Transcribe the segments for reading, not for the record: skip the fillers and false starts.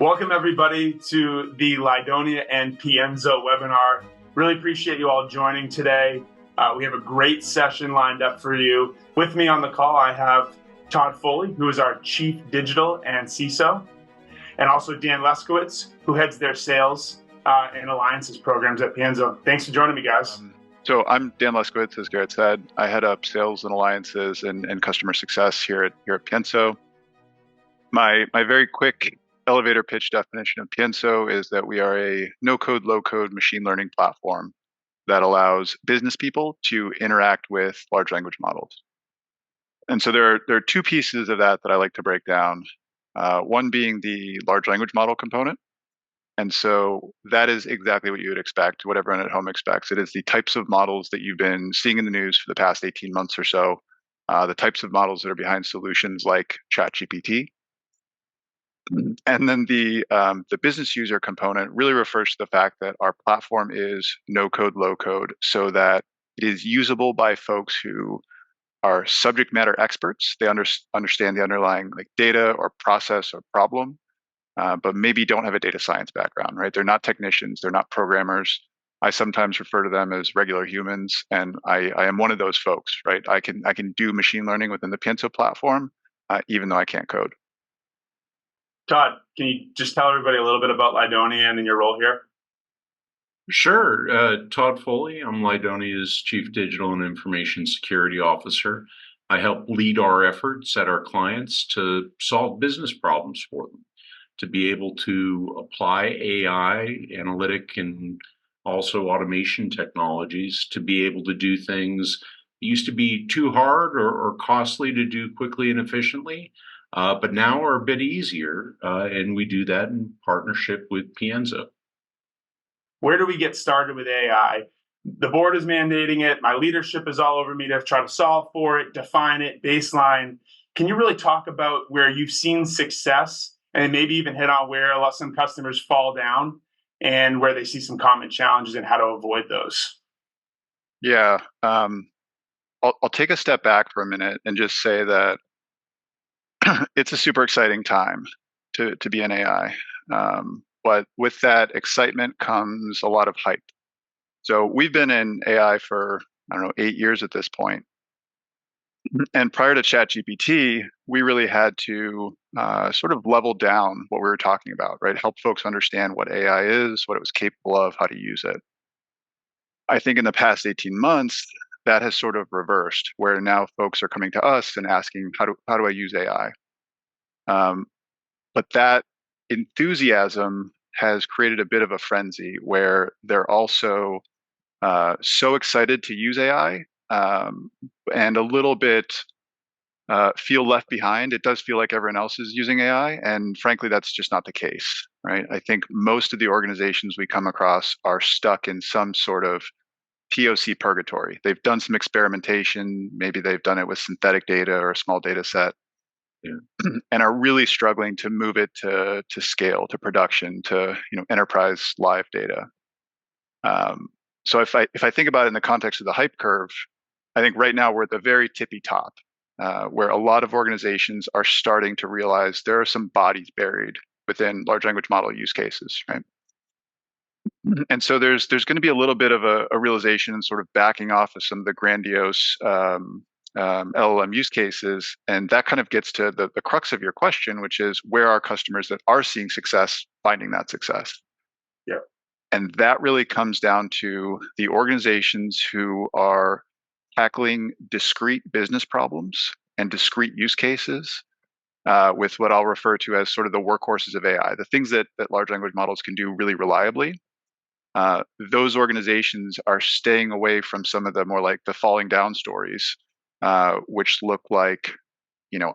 Welcome everybody to the Lydonia and Pienzo webinar. Really appreciate you all joining today. We have a great session lined up for you. With me on the call, I have Todd Foley, who is our Chief Digital and CISO, and also Dan Leskowitz, who heads their sales and alliances programs at Pienzo. Thanks for joining me, guys. So I'm Dan Leskowitz, as Garrett said. I head up sales and alliances and customer success here at Pienzo. My very quick elevator pitch definition of Pienzo is that we are a no-code, low-code machine learning platform that allows business people to interact with large language models. And so there are two pieces of that I like to break down. One being the large language model component. And so that is exactly what you would expect, what everyone at home expects. It is the types of models that you've been seeing in the news for the past 18 months or so, the types of models that are behind solutions like ChatGPT. And then the business user component really refers to the fact that our platform is no code, low code, so that it is usable by folks who are subject matter experts. They understand the underlying data or process or problem, but maybe don't have a data science background, right? They're not technicians, they're not programmers. I sometimes refer to them as regular humans, and I am one of those folks, right? I can do machine learning within the Pienzo platform, even though I can't code. Todd, can you just tell everybody a little bit about Lydonia and your role here? Sure. Todd Foley. I'm Lydonia's Chief Digital and Information Security Officer. I help lead our efforts at our clients to solve business problems for them, to be able to apply AI, analytic, and also automation technologies to be able to do things that used to be too hard or costly to do quickly and efficiently, but now are a bit easier, and we do that in partnership with Pienzo. Where do we get started with AI? The board is mandating it. My leadership is all over me to try to solve for it, define it, baseline. Can you really talk about where you've seen success and maybe even hit on where some customers fall down and where they see some common challenges and how to avoid those? Yeah, I'll take a step back for a minute and just say that it's a super exciting time to be in AI. But with that excitement comes a lot of hype. So we've been in AI for, 8 years at this point. And prior to ChatGPT, we really had to sort of level down what we were talking about, right? Help folks understand what AI is, what it was capable of, how to use it. I think in the past 18 months, that has sort of reversed, where now folks are coming to us and asking, how do I use AI? But that enthusiasm has created a bit of a frenzy where they're also so excited to use AI and a little bit feel left behind. It does feel like everyone else is using AI, and frankly, that's just not the case, right? I think most of the organizations we come across are stuck in some sort of POC purgatory. They've done some experimentation, maybe they've done it with synthetic data or a small data set, and are really struggling to move it to scale, to production, to enterprise live data. So if I think about it in the context of the hype curve, I think right now we're at the very tippy top, where a lot of organizations are starting to realize there are some bodies buried within large language model use cases, right? And so there's going to be a little bit of a realization and sort of backing off of some of the grandiose LLM use cases. And that kind of gets to the crux of your question, which is where are customers that are seeing success finding that success? Yeah. And that really comes down to the organizations who are tackling discrete business problems and discrete use cases with what I'll refer to as sort of the workhorses of AI, the things that large language models can do really reliably. Those organizations are staying away from some of the more like the falling down stories, which look like,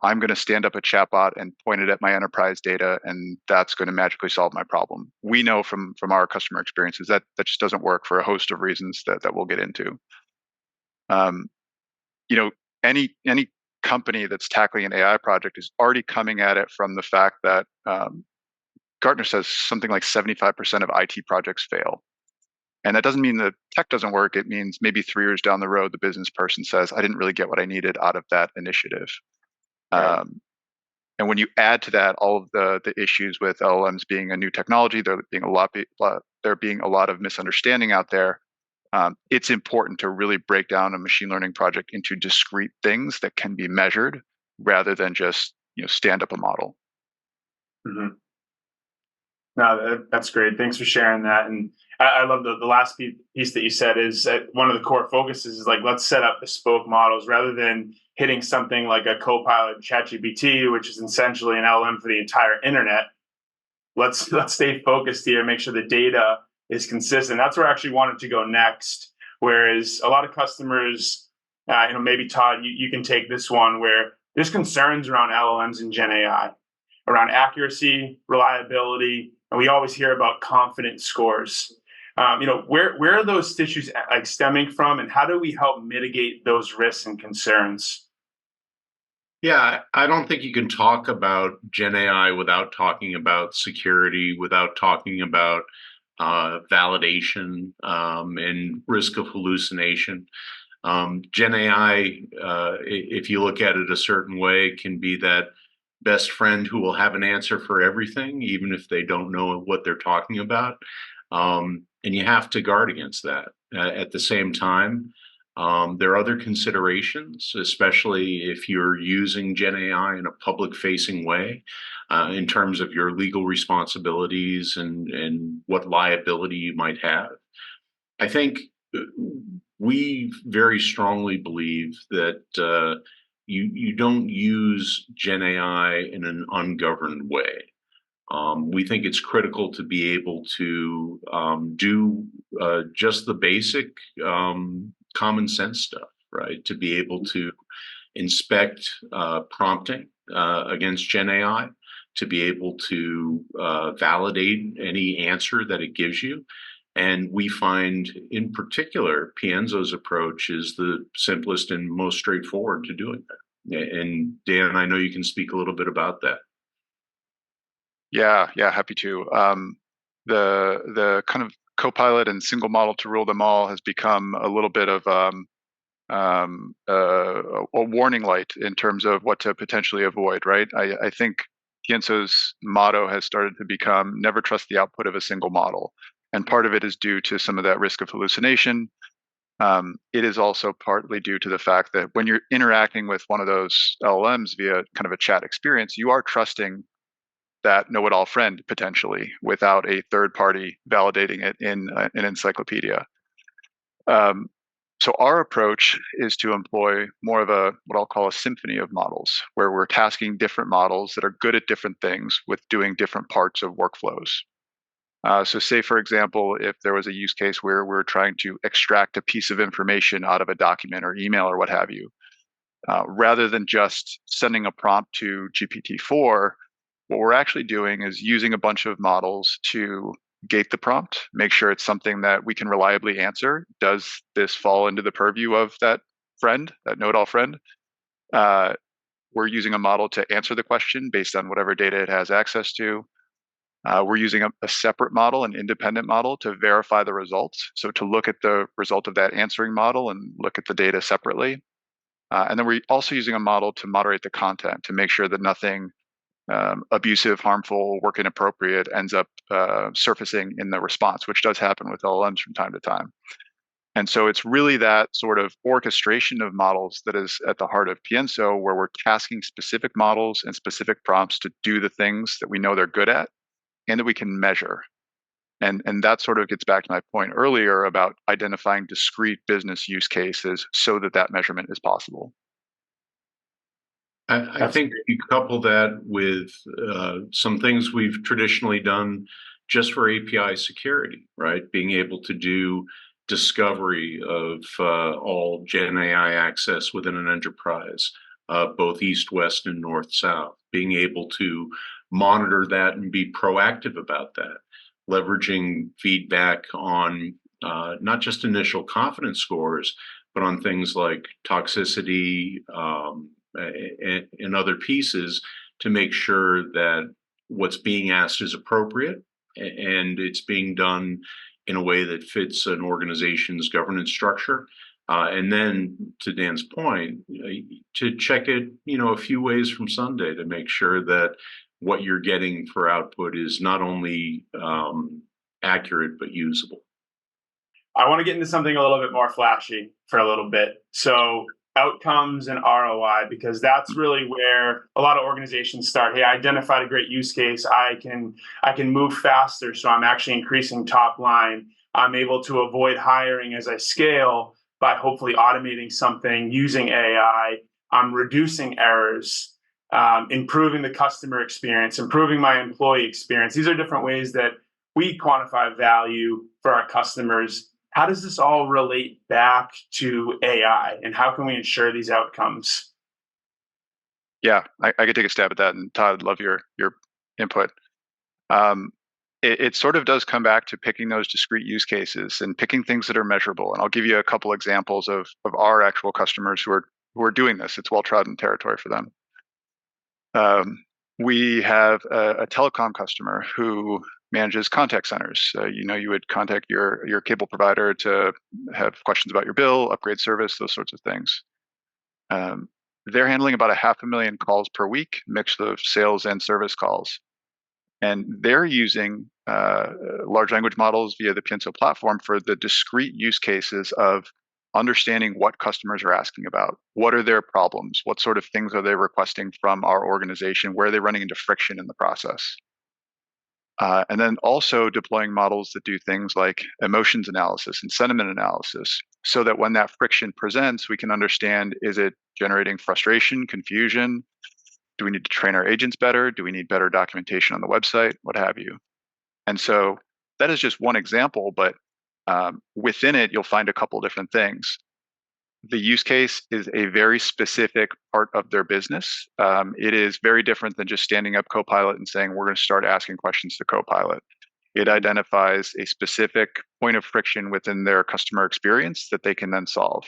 I'm going to stand up a chatbot and point it at my enterprise data, and that's going to magically solve my problem. We know from our customer experiences that just doesn't work for a host of reasons that we'll get into. Any company that's tackling an AI project is already coming at it from the fact that Gartner says something like 75% of IT projects fail. And that doesn't mean the tech doesn't work. It means maybe 3 years down the road, the business person says, I didn't really get what I needed out of that initiative. Right. And when you add to that all of the issues with LLMs being a new technology, there being a lot of misunderstanding out there. It's important to really break down a machine learning project into discrete things that can be measured, rather than just stand up a model. Mm-hmm. No, that's great. Thanks for sharing that. And I love the last piece that you said is that one of the core focuses is like, let's set up bespoke models rather than hitting something like a Copilot ChatGPT, which is essentially an LLM for the entire internet. Let's stay focused here and make sure the data is consistent. That's where I actually wanted to go next. Whereas a lot of customers, maybe Todd, you can take this one where there's concerns around LLMs and Gen AI, around accuracy, reliability, and we always hear about confidence scores. Where are those issues like stemming from, and how do we help mitigate those risks and concerns? Yeah, I don't think you can talk about Gen AI without talking about security, without talking about validation and risk of hallucination. Gen AI, if you look at it a certain way, can be that best friend who will have an answer for everything, even if they don't know what they're talking about. And you have to guard against that. At the same time, there are other considerations, especially if you're using Gen AI in a public-facing way, in terms of your legal responsibilities and what liability you might have. I think we very strongly believe that you don't use Gen AI in an ungoverned way. We think it's critical to be able to do just the basic common sense stuff, right? To be able to inspect prompting against Gen AI, to be able to validate any answer that it gives you. And we find, in particular, Pienzo's approach is the simplest and most straightforward to doing that. And Dan, I know you can speak a little bit about that. Yeah, happy to. The kind of Copilot and single model to rule them all has become a little bit of a warning light in terms of what to potentially avoid, right? I think Pienzo's motto has started to become never trust the output of a single model. And part of it is due to some of that risk of hallucination. It is also partly due to the fact that when you're interacting with one of those LLMs via kind of a chat experience, you are trusting that know-it-all friend potentially without a third party validating it in an encyclopedia. So our approach is to employ more of what I'll call a symphony of models, where we're tasking different models that are good at different things with doing different parts of workflows. So say, for example, if there was a use case where we're trying to extract a piece of information out of a document or email or what have you, rather than just sending a prompt to GPT-4, what we're actually doing is using a bunch of models to gate the prompt, make sure it's something that we can reliably answer. Does this fall into the purview of that friend, that know-it-all friend? We're using a model to answer the question based on whatever data it has access to. We're using a separate model, an independent model, to verify the results. So to look at the result of that answering model and look at the data separately. And then we're also using a model to moderate the content to make sure that nothing abusive, harmful, work inappropriate ends up surfacing in the response, which does happen with LLMs from time to time. And so it's really that sort of orchestration of models that is at the heart of Pienzo, where we're tasking specific models and specific prompts to do the things that we know they're good at and that we can measure. And that sort of gets back to my point earlier about identifying discrete business use cases so that measurement is possible. I think you couple that with some things we've traditionally done just for API security, right? Being able to do discovery of all Gen AI access within an enterprise, both east, west, and north, south. Being able to monitor that and be proactive about that, leveraging feedback on not just initial confidence scores, but on things like toxicity, and other pieces to make sure that what's being asked is appropriate and it's being done in a way that fits an organization's governance structure. And then to Dan's point, to check it, a few ways from Sunday to make sure that what you're getting for output is not only accurate, but usable. I want to get into something a little bit more flashy for a little bit. So outcomes and ROI, because that's really where a lot of organizations start. Hey, I identified a great use case. I can move faster, so I'm actually increasing top line. I'm able to avoid hiring as I scale by hopefully automating something using AI. I'm reducing errors, improving the customer experience, improving my employee experience. These are different ways that we quantify value for our customers. How does this all relate back to AI, and how can we ensure these outcomes? Yeah, I could take a stab at that, and Todd, love your input. Um, it sort of does come back to picking those discrete use cases and picking things that are measurable. And I'll give you a couple examples of our actual customers who are doing this. It's well trodden territory for them. We have a telecom customer who manages contact centers. You would contact your cable provider to have questions about your bill, upgrade service, those sorts of things. They're handling about 500,000 calls per week, mix of sales and service calls. And they're using large language models via the Pienso platform for the discrete use cases of understanding what customers are asking about. What are their problems? What sort of things are they requesting from our organization? Where are they running into friction in the process? And then also deploying models that do things like emotions analysis and sentiment analysis, so that when that friction presents, we can understand, is it generating frustration, confusion? Do we need to train our agents better? Do we need better documentation on the website? What have you? And so that is just one example, but within it, you'll find a couple different things. The use case is a very specific part of their business. It is very different than just standing up Copilot and saying, we're going to start asking questions to Copilot. It identifies a specific point of friction within their customer experience that they can then solve.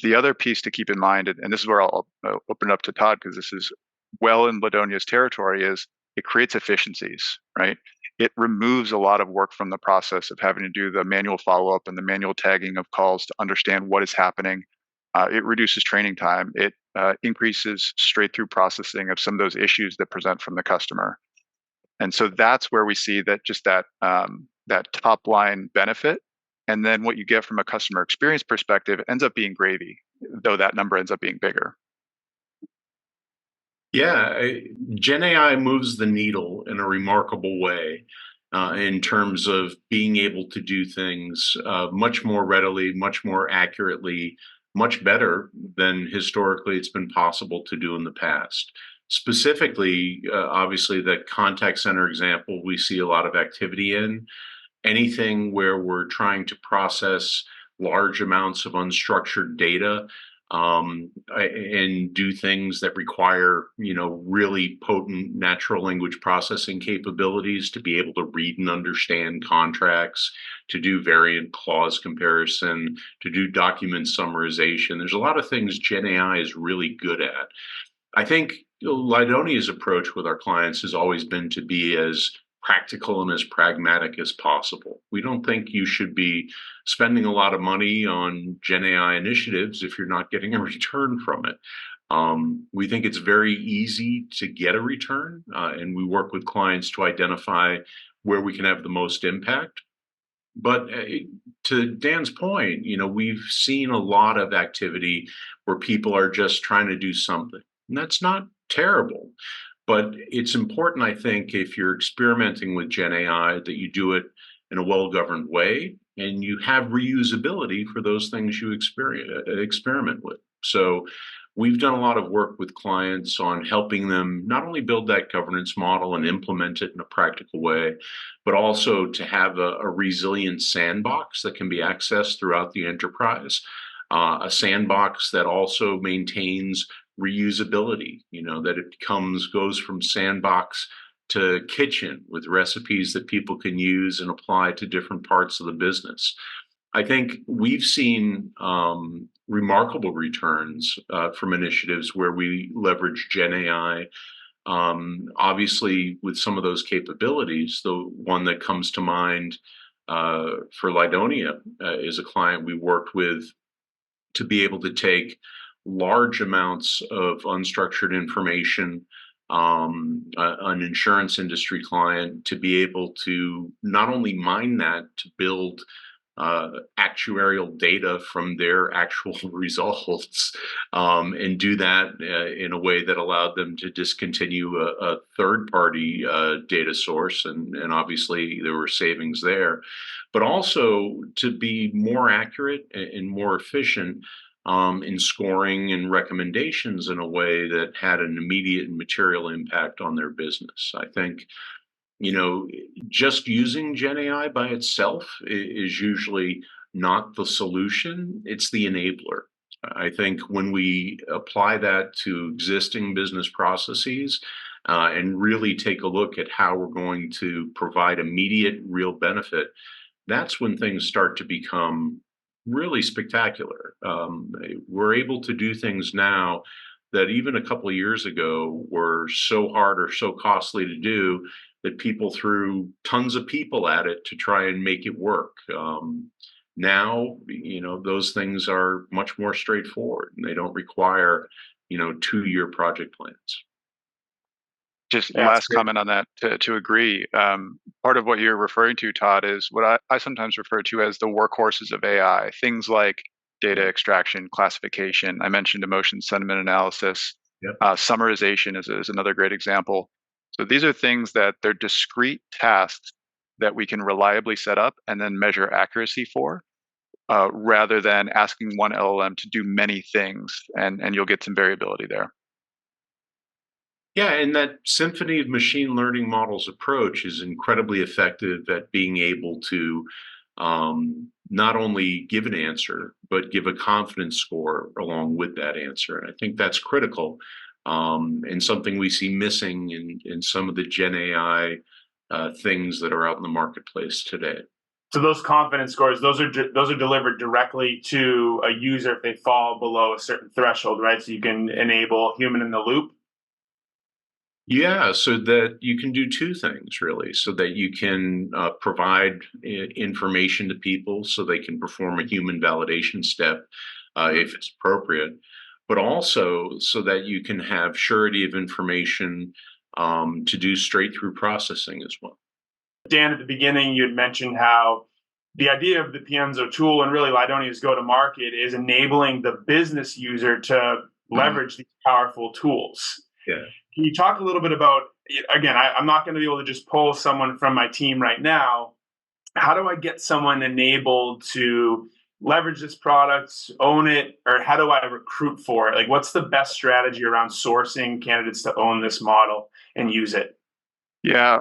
The other piece to keep in mind, and this is where I'll open it up to Todd, because this is well in Ladonia's territory, is it creates efficiencies, right? It removes a lot of work from the process of having to do the manual follow-up and the manual tagging of calls to understand what is happening. It reduces training time. It increases straight-through processing of some of those issues that present from the customer. And so that's where we see that just that top-line benefit. And then what you get from a customer experience perspective ends up being gravy, though that number ends up being bigger. Yeah, Gen AI moves the needle in a remarkable way in terms of being able to do things much more readily, much more accurately, much better than historically it's been possible to do in the past. Specifically, obviously, the contact center example, we see a lot of activity in. Anything where we're trying to process large amounts of unstructured data and do things that require, really potent natural language processing capabilities to be able to read and understand contracts, to do variant clause comparison, to do document summarization. There's a lot of things Gen AI is really good at. I think Lydonia's approach with our clients has always been to be as practical and as pragmatic as possible. We don't think you should be spending a lot of money on Gen AI initiatives if you're not getting a return from it. We think it's very easy to get a return, and we work with clients to identify where we can have the most impact. But to Dan's point, we've seen a lot of activity where people are just trying to do something. And that's not terrible. But it's important, I think, if you're experimenting with Gen AI, that you do it in a well-governed way and you have reusability for those things you experiment with. So we've done a lot of work with clients on helping them not only build that governance model and implement it in a practical way, but also to have a resilient sandbox that can be accessed throughout the enterprise. A sandbox that also maintains reusability, that it goes from sandbox to kitchen with recipes that people can use and apply to different parts of the business. I think we've seen remarkable returns from initiatives where we leverage Gen AI. Obviously, with some of those capabilities, the one that comes to mind for Lydonia is a client we worked with to be able to take large amounts of unstructured information, an insurance industry client, to be able to not only mine that to build actuarial data from their actual results, and do that in a way that allowed them to discontinue a third-party data source, and obviously there were savings there, but also to be more accurate and more efficient in scoring and recommendations in a way that had an immediate and material impact on their business. I think, just using Gen AI by itself is usually not the solution, it's the enabler. I think when we apply that to existing business processes, and really take a look at how we're going to provide immediate real benefit, that's when things start to become really spectacular. We're able to do things now that even a couple of years ago were so hard or so costly to do that people threw tons of people at it to try and make it work. Now, those things are much more straightforward, and they don't require, 2-year project plans. Just Yeah, that's last great. comment on that to agree. Part of what you're referring to, Todd, is what I sometimes refer to as the workhorses of AI. Things like data extraction, classification. I mentioned emotion sentiment analysis. Yep. Summarization is another great example. So these are things that they're discrete tasks that we can reliably set up and then measure accuracy for, rather than asking one LLM to do many things, and you'll get some variability there. Yeah, and that symphony of machine learning models approach is incredibly effective at being able to not only give an answer, but give a confidence score along with that answer. And I think that's critical, and something we see missing in some of the Gen AI things that are out in the marketplace today. So those confidence scores, those are delivered directly to a user if they fall below a certain threshold, right? So you can enable human in the loop. Yeah, so that you can do two things really, so that you can provide information to people so they can perform a human validation step if it's appropriate, but also so that you can have surety of information to do straight through processing as well. Dan, at the beginning, you had mentioned how the idea of the Pienzo tool and really Lydonia's go to market is enabling the business user to leverage these powerful tools. Yeah. Can you talk a little bit about, again, I'm not going to be able to just pull someone from my team right now. How do I get someone enabled to leverage this product, own it, or how do I recruit for it? Like, what's the best strategy around sourcing candidates to own this model and use it? Yeah,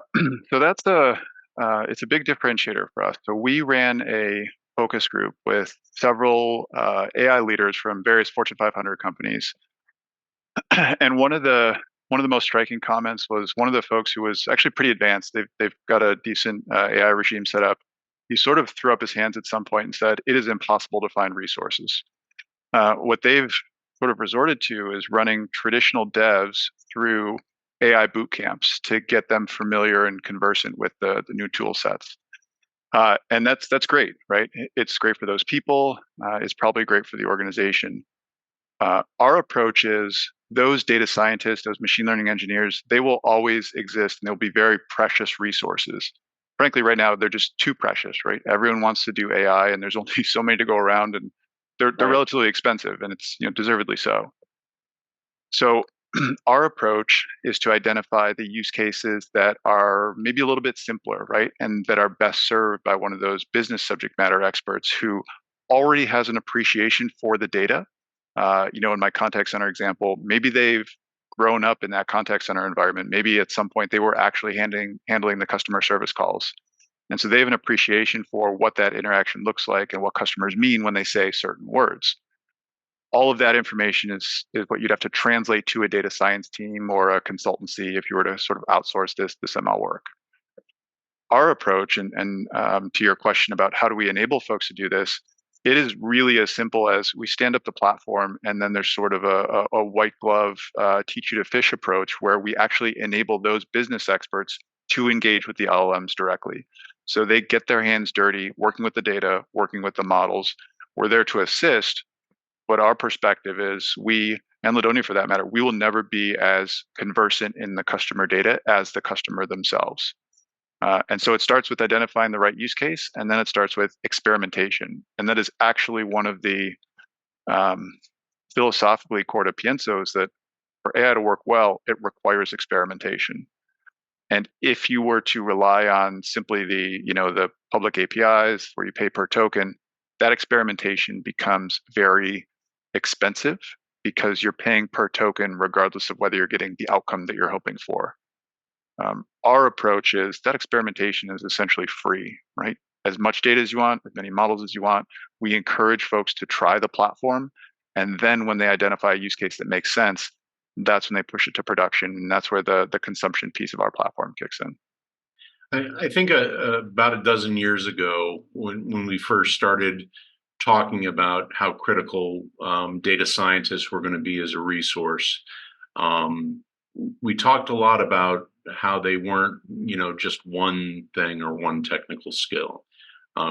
so it's a big differentiator for us. So we ran a focus group with several AI leaders from various Fortune 500 companies, and one of the most striking comments was one of the folks who was actually pretty advanced. They've got a decent AI regime set up. He sort of threw up his hands at some point and said, "It is impossible to find resources." What they've sort of resorted to is running traditional devs through AI boot camps to get them familiar and conversant with the new tool sets. And that's great, right? It's great for those people. It's probably great for the organization. Our approach is those data scientists, those machine learning engineers, they will always exist and they'll be very precious resources. Frankly, right now, they're just too precious, right? Everyone wants to do AI and there's only so many to go around, and they're Right. relatively expensive, and it's deservedly so. So our approach is to identify the use cases that are maybe a little bit simpler, right? And that are best served by one of those business subject matter experts who already has an appreciation for the data. In my contact center example, maybe they've grown up in that contact center environment. Maybe at some point they were actually handling the customer service calls. And so they have an appreciation for what that interaction looks like and what customers mean when they say certain words. All of that information is what you'd have to translate to a data science team or a consultancy if you were to sort of outsource this ML work. Our approach, and to your question about how do we enable folks to do this, it is really as simple as we stand up the platform, and then there's sort of a white glove teach you to fish approach where we actually enable those business experts to engage with the LLMs directly. So they get their hands dirty working with the data, working with the models. We're there to assist, what our perspective is, we, and Ladonia for that matter, we will never be as conversant in the customer data as the customer themselves. And so it starts with identifying the right use case, and then it starts with experimentation. And that is actually one of the philosophically core to Pienso, is that for AI to work well, it requires experimentation. And if you were to rely on simply the public APIs where you pay per token, that experimentation becomes very expensive because you're paying per token regardless of whether you're getting the outcome that you're hoping for. Our approach is that experimentation is essentially free, right? As much data as you want, as many models as you want. We encourage folks to try the platform. And then when they identify a use case that makes sense, that's when they push it to production. And that's where the consumption piece of our platform kicks in. I think about a dozen years ago, when we first started talking about how critical data scientists were going to be as a resource, we talked a lot about how they weren't, just one thing or one technical skill.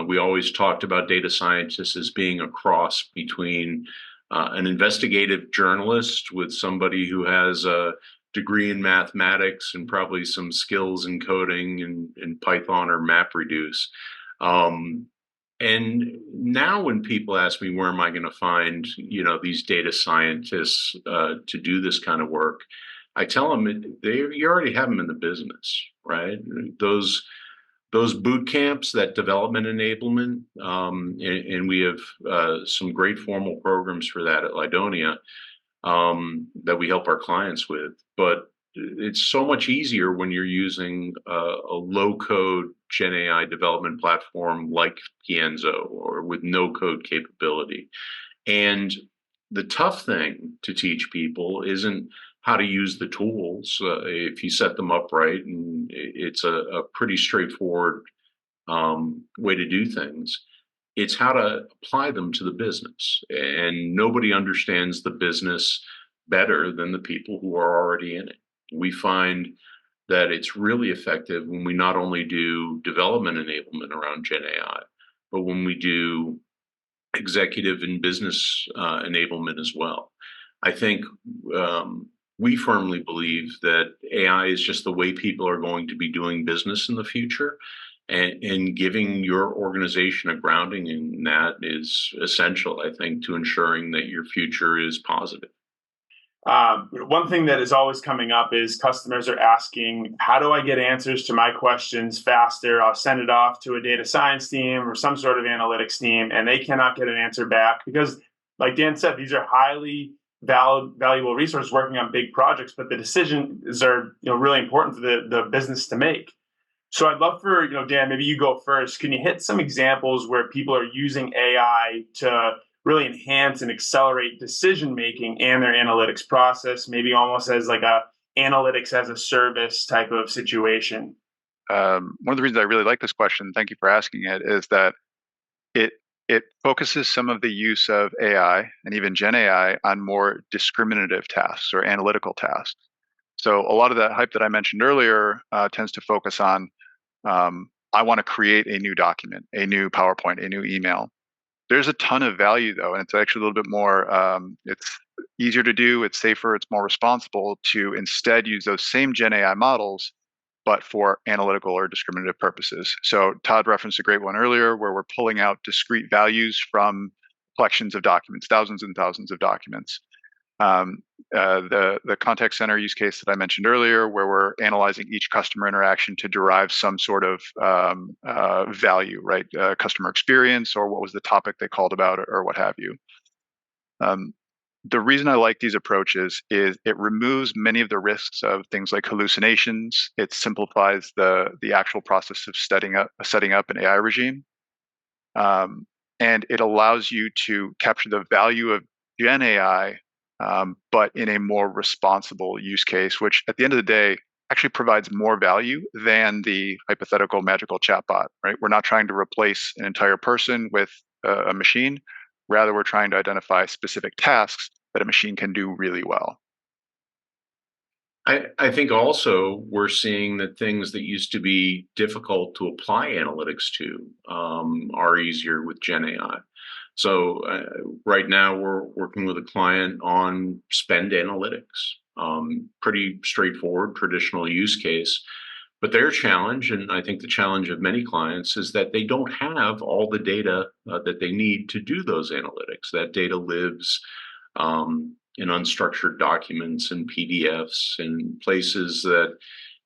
We always talked about data scientists as being a cross between an investigative journalist with somebody who has a degree in mathematics and probably some skills in coding in Python or MapReduce. And now when people ask me, where am I going to find, these data scientists to do this kind of work, I tell them you already have them in the business, right? Those boot camps, that development enablement, and we have some great formal programs for that at Lidonia that we help our clients with. But it's so much easier when you're using a low-code Gen AI development platform like Pienso or with no-code capability. And the tough thing to teach people isn't how to use the tools. If you set them up right, and it's a pretty straightforward way to do things. It's how to apply them to the business. And nobody understands the business better than the people who are already in it. We find that it's really effective when we not only do development enablement around Gen AI, but when we do executive and business enablement as well. I think we firmly believe that AI is just the way people are going to be doing business in the future. And giving your organization a grounding in that is essential, I think, to ensuring that your future is positive. One thing that is always coming up is customers are asking, how do I get answers to my questions faster? I'll send it off to a data science team or some sort of analytics team, and they cannot get an answer back because, like Dan said, these are highly valuable resources working on big projects, but the decisions are really important for the business to make. So I'd love for, Dan, maybe you go first. Can you hit some examples where people are using AI to really enhance and accelerate decision-making and their analytics process, maybe almost as like a analytics as a service type of situation? One of the reasons I really like this question, thank you for asking it, is that it focuses some of the use of AI and even Gen AI on more discriminative tasks or analytical tasks. So a lot of that hype that I mentioned earlier tends to focus on, I want to create a new document, a new PowerPoint, a new email. There's a ton of value though, and it's actually a little bit more, it's easier to do, it's safer, it's more responsible to instead use those same Gen AI models, but for analytical or discriminative purposes. So Todd referenced a great one earlier where we're pulling out discrete values from collections of documents, thousands and thousands of documents. The contact center use case that I mentioned earlier, where we're analyzing each customer interaction to derive some sort of value, right? Customer experience, or what was the topic they called about, or what have you. The reason I like these approaches is it removes many of the risks of things like hallucinations. It simplifies the actual process of setting up an AI regime, and it allows you to capture the value of Gen AI. But in a more responsible use case, which at the end of the day actually provides more value than the hypothetical magical chatbot, right? We're not trying to replace an entire person with a machine. Rather, we're trying to identify specific tasks that a machine can do really well. I think also we're seeing that things that used to be difficult to apply analytics to are easier with Gen AI. So right now we're working with a client on spend analytics. Pretty straightforward, traditional use case. But their challenge, and I think the challenge of many clients, is that they don't have all the data that they need to do those analytics. That data lives in unstructured documents and PDFs and places that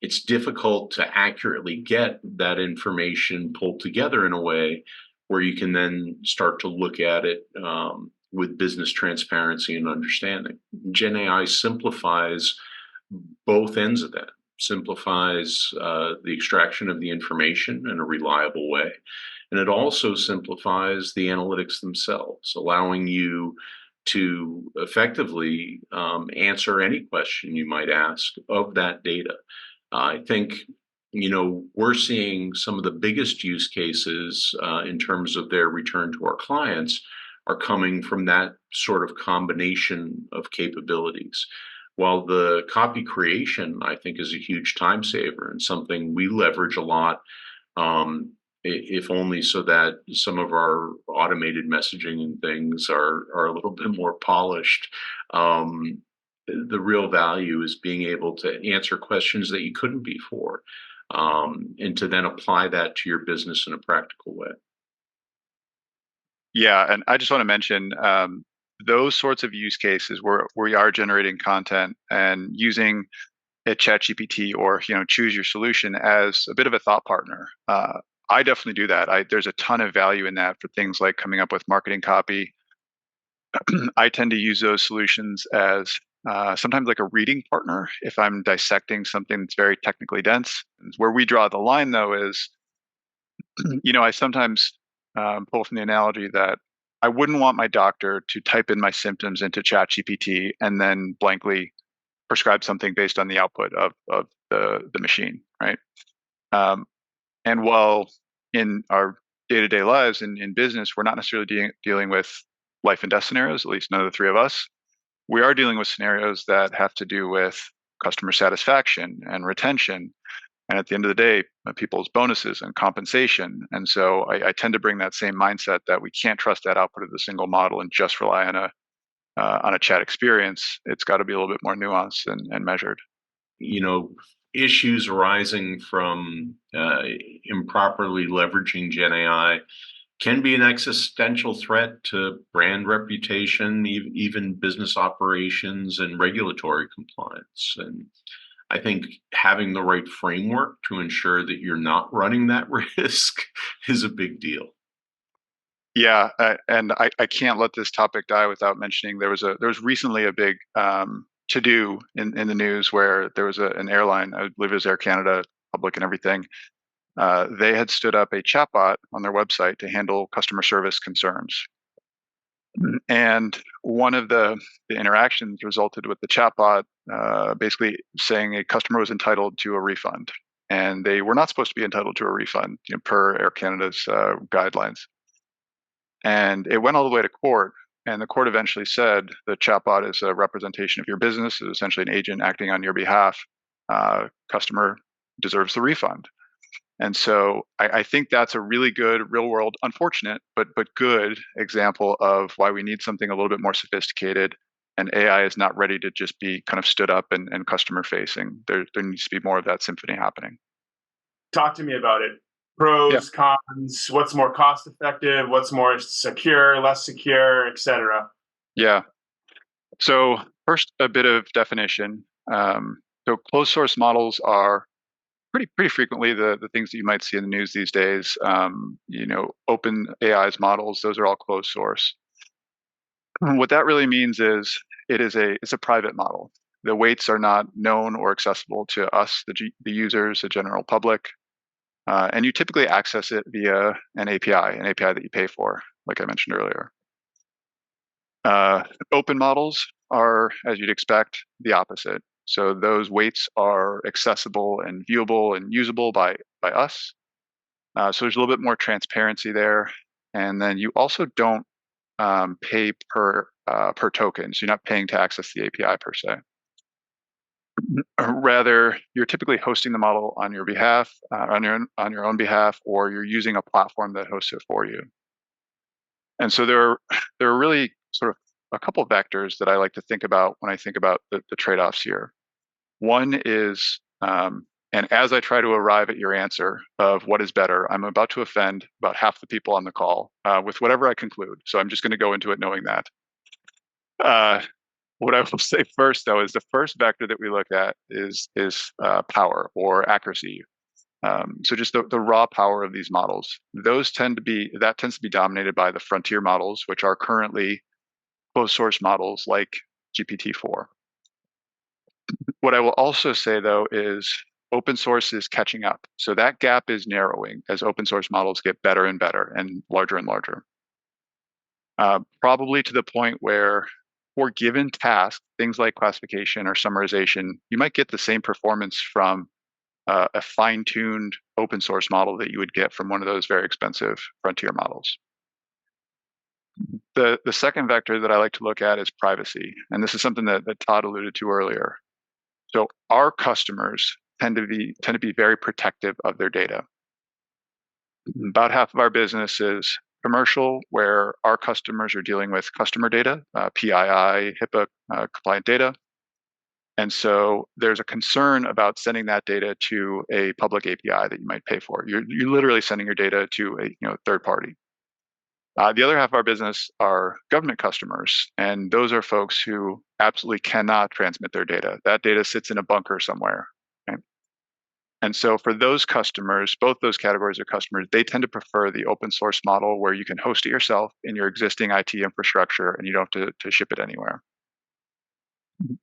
it's difficult to accurately get that information pulled together in a way where you can then start to look at it with business transparency and understanding. Gen AI simplifies both ends of that, simplifies the extraction of the information in a reliable way. And it also simplifies the analytics themselves, allowing you to effectively answer any question you might ask of that data. I think, we're seeing some of the biggest use cases in terms of their return to our clients are coming from that sort of combination of capabilities. While the copy creation, I think, is a huge time saver and something we leverage a lot, if only so that some of our automated messaging and things are a little bit more polished. The real value is being able to answer questions that you couldn't before, and to then apply that to your business in a practical way. Yeah, and I just want to mention those sorts of use cases where we are generating content and using a ChatGPT or choose your solution as a bit of a thought partner. I definitely do that. There's a ton of value in that for things like coming up with marketing copy. I tend to use those solutions as sometimes like a reading partner if I'm dissecting something that's very technically dense. Where we draw the line, though, is I sometimes pull from the analogy that I wouldn't want my doctor to type in my symptoms into ChatGPT and then blankly prescribe something based on the output of the machine, right? And while in our day-to-day lives in business, we're not necessarily dealing with life and death scenarios, at least none of the three of us. We are dealing with scenarios that have to do with customer satisfaction and retention. And at the end of the day, people's bonuses and compensation. And so I tend to bring that same mindset that we can't trust that output of the single model and just rely on a chat experience. It's got to be a little bit more nuanced and measured. Issues arising from improperly leveraging Gen AI can be an existential threat to brand reputation, even business operations and regulatory compliance. And I think having the right framework to ensure that you're not running that risk is a big deal. Yeah, and I can't let this topic die without mentioning there was recently a big to do in the news where there was an airline, I believe it was Air Canada, public and everything. They had stood up a chatbot on their website to handle customer service concerns. And one of the interactions resulted with the chatbot basically saying a customer was entitled to a refund. And they were not supposed to be entitled to a refund per Air Canada's guidelines. And it went all the way to court. And the court eventually said the chatbot is a representation of your business, is essentially an agent acting on your behalf. Customer deserves the refund. And so I think that's a really good real world, unfortunate, but good example of why we need something a little bit more sophisticated. And AI is not ready to just be kind of stood up and customer facing. There needs to be more of that symphony happening. Talk to me about it. Pros, cons, what's more cost effective, what's more secure, less secure, etc. Yeah. So first, a bit of definition. So closed source models are pretty frequently the things that you might see in the news these days. Open AI's models; those are all closed source. What that really means is it's a private model. The weights are not known or accessible to us, the users, the general public, and you typically access it via an API that you pay for, like I mentioned earlier. Open models are, as you'd expect, the opposite. So those weights are accessible and viewable and usable by us. So there's a little bit more transparency there. And then you also don't pay per token. So you're not paying to access the API per se. Rather, you're typically hosting the model on your behalf, on your own behalf, or you're using a platform that hosts it for you. And so there are really sort of a couple of vectors that I like to think about when I think about the trade-offs here. One is, and as I try to arrive at your answer of what is better, I'm about to offend about half the people on the call with whatever I conclude. So I'm just going to go into it knowing that. What I will say first, though, is the first vector that we look at is power or accuracy. So just the raw power of these models. Tends to be dominated by the frontier models, which are currently closed source models like GPT-4. What I will also say, though, is open source is catching up. So that gap is narrowing as open source models get better and better and larger and larger. Probably to the point where for given tasks, things like classification or summarization, you might get the same performance from a fine-tuned open source model that you would get from one of those very expensive frontier models. The second vector that I like to look at is privacy. And this is something that Todd alluded to earlier. So our customers tend to be very protective of their data. About half of our business is commercial, where our customers are dealing with customer data, PII, HIPAA compliant data. And so there's a concern about sending that data to a public API that you might pay for. You're literally sending your data to a third party. The other half of our business are government customers, and those are folks who absolutely cannot transmit their data. That data sits in a bunker somewhere. Right? And so for those customers, both those categories of customers, they tend to prefer the open source model where you can host it yourself in your existing IT infrastructure and you don't have to ship it anywhere.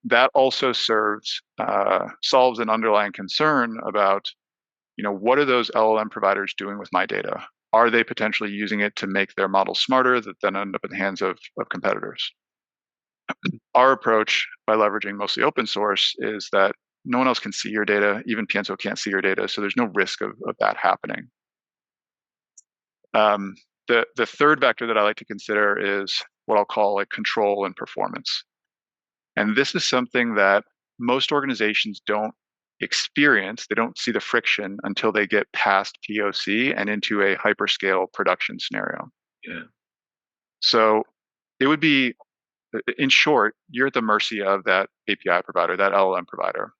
That also solves an underlying concern about, what are those LLM providers doing with my data? Are they potentially using it to make their models smarter that then end up in the hands of competitors? Our approach, by leveraging mostly open source, is that no one else can see your data. Even Pienso can't see your data, so there's no risk of that happening. The third vector that I like to consider is what I'll call like control and performance. And this is something that most organizations don't experience. They don't see the friction until they get past POC and into a hyperscale production scenario. Yeah. So it would be, in short, you're at the mercy of that API provider, that LLM provider,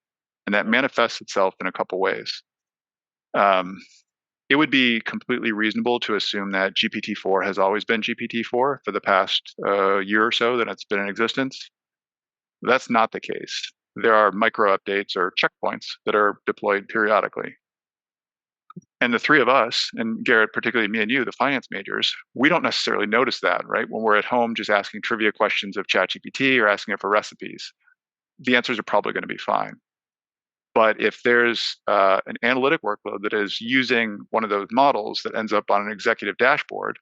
and that manifests itself in a couple ways. It would be completely reasonable to assume that GPT-4 has always been GPT-4 for the past year or so that it's been in existence. That's not the case. There are micro updates or checkpoints that are deployed periodically. And the three of us, and Garrett, particularly me and you, the finance majors, we don't necessarily notice that, right? When we're at home just asking trivia questions of ChatGPT or asking it for recipes, the answers are probably going to be fine. But if there's an analytic workload that is using one of those models that ends up on an executive dashboard,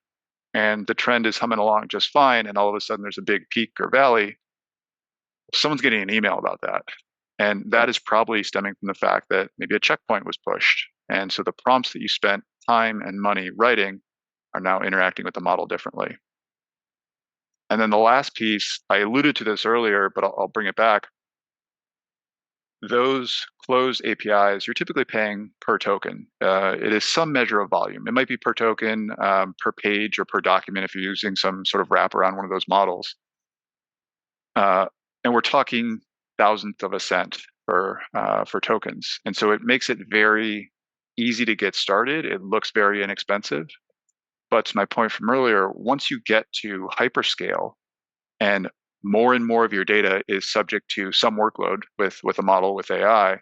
and the trend is humming along just fine, and all of a sudden there's a big peak or valley, someone's getting an email about that. And that is probably stemming from the fact that maybe a checkpoint was pushed. And so the prompts that you spent time and money writing are now interacting with the model differently. And then the last piece, I alluded to this earlier, but I'll bring it back. Those closed APIs, you're typically paying per token. It is some measure of volume. It might be per token, per page, or per document if you're using some sort of wrap around one of those models. And we're talking thousandth of a cent for tokens. And so it makes it very easy to get started. It looks very inexpensive. But to my point from earlier, once you get to hyperscale and more of your data is subject to some workload with a model, with AI,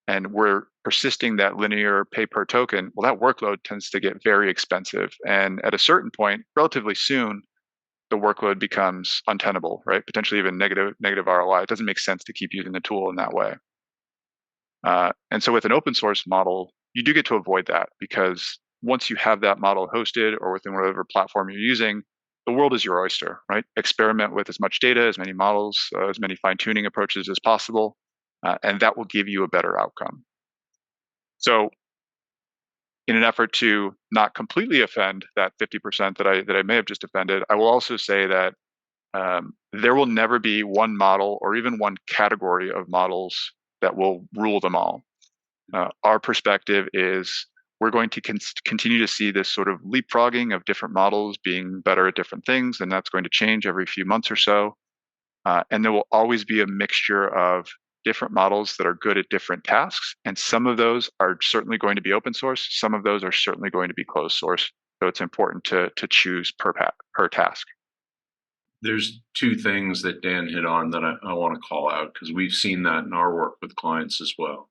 and we're persisting that linear pay per token, well, that workload tends to get very expensive. And at a certain point, relatively soon, the workload becomes untenable, right? Potentially even negative ROI. It doesn't make sense to keep using the tool in that way. And so with an open source model, you do get to avoid that, because once you have that model hosted or within whatever platform you're using, the world is your oyster, right? Experiment with as much data, as many models, as many fine-tuning approaches as possible, and that will give you a better outcome. So in an effort to not completely offend that 50% that I may have just offended, I will also say that there will never be one model or even one category of models that will rule them all. Our perspective is we're going to continue to see this sort of leapfrogging of different models being better at different things, and that's going to change every few months or so. And there will always be a mixture of different models that are good at different tasks, and some of those are certainly going to be open source. Some of those are certainly going to be closed source. So it's important to choose per task. There's two things that Dan hit on that I want to call out, because we've seen that in our work with clients as well,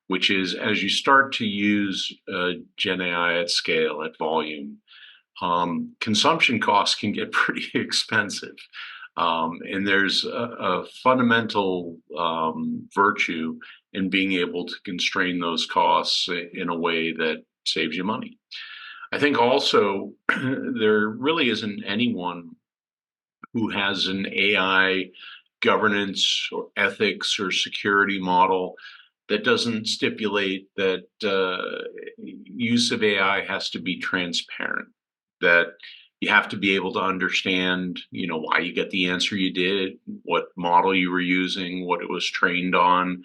which is as you start to use Gen AI at scale, at volume, consumption costs can get pretty expensive. And there's a fundamental virtue in being able to constrain those costs in a way that saves you money. I think also there really isn't anyone who has an AI governance or ethics or security model that doesn't stipulate that use of AI has to be transparent, that you have to be able to understand, why you get the answer you did, what model you were using, what it was trained on.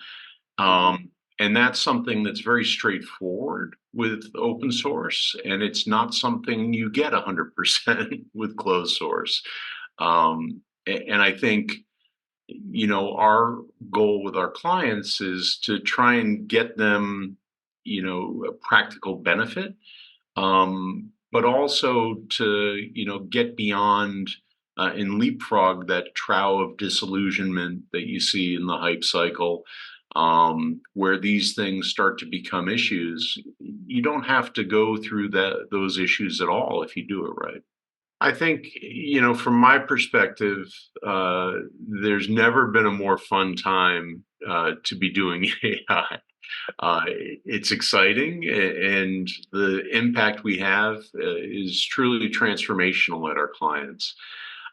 And that's something that's very straightforward with open source, and it's not something you get 100% with closed source. And I think, our goal with our clients is to try and get them, a practical benefit, but also to, get beyond and leapfrog that trough of disillusionment that you see in the hype cycle, where these things start to become issues. You don't have to go through those issues at all if you do it right. I think, from my perspective, there's never been a more fun time to be doing AI. It's exciting, and the impact we have is truly transformational at our clients.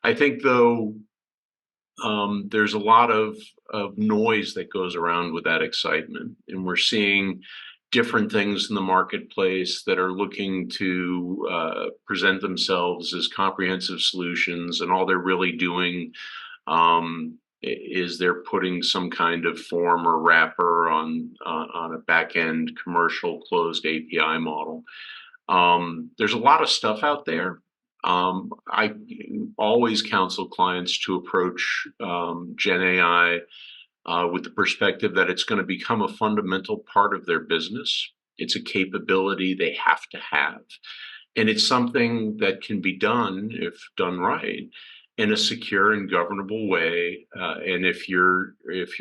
I think, though, there's a lot of noise that goes around with that excitement, and we're seeing different things in the marketplace that are looking to present themselves as comprehensive solutions, and all they're really doing is they're putting some kind of form or wrapper on a back-end commercial closed API model. There's a lot of stuff out there. I always counsel clients to approach Gen AI with the perspective that it's going to become a fundamental part of their business. It's a capability they have to have. And it's something that can be done, if done right, in a secure and governable way. And if you're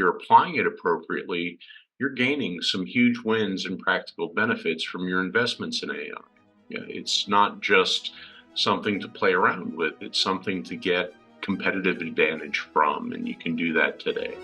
applying it appropriately, you're gaining some huge wins and practical benefits from your investments in AI. It's not just something to play around with. It's something to get competitive advantage from, and you can do that today.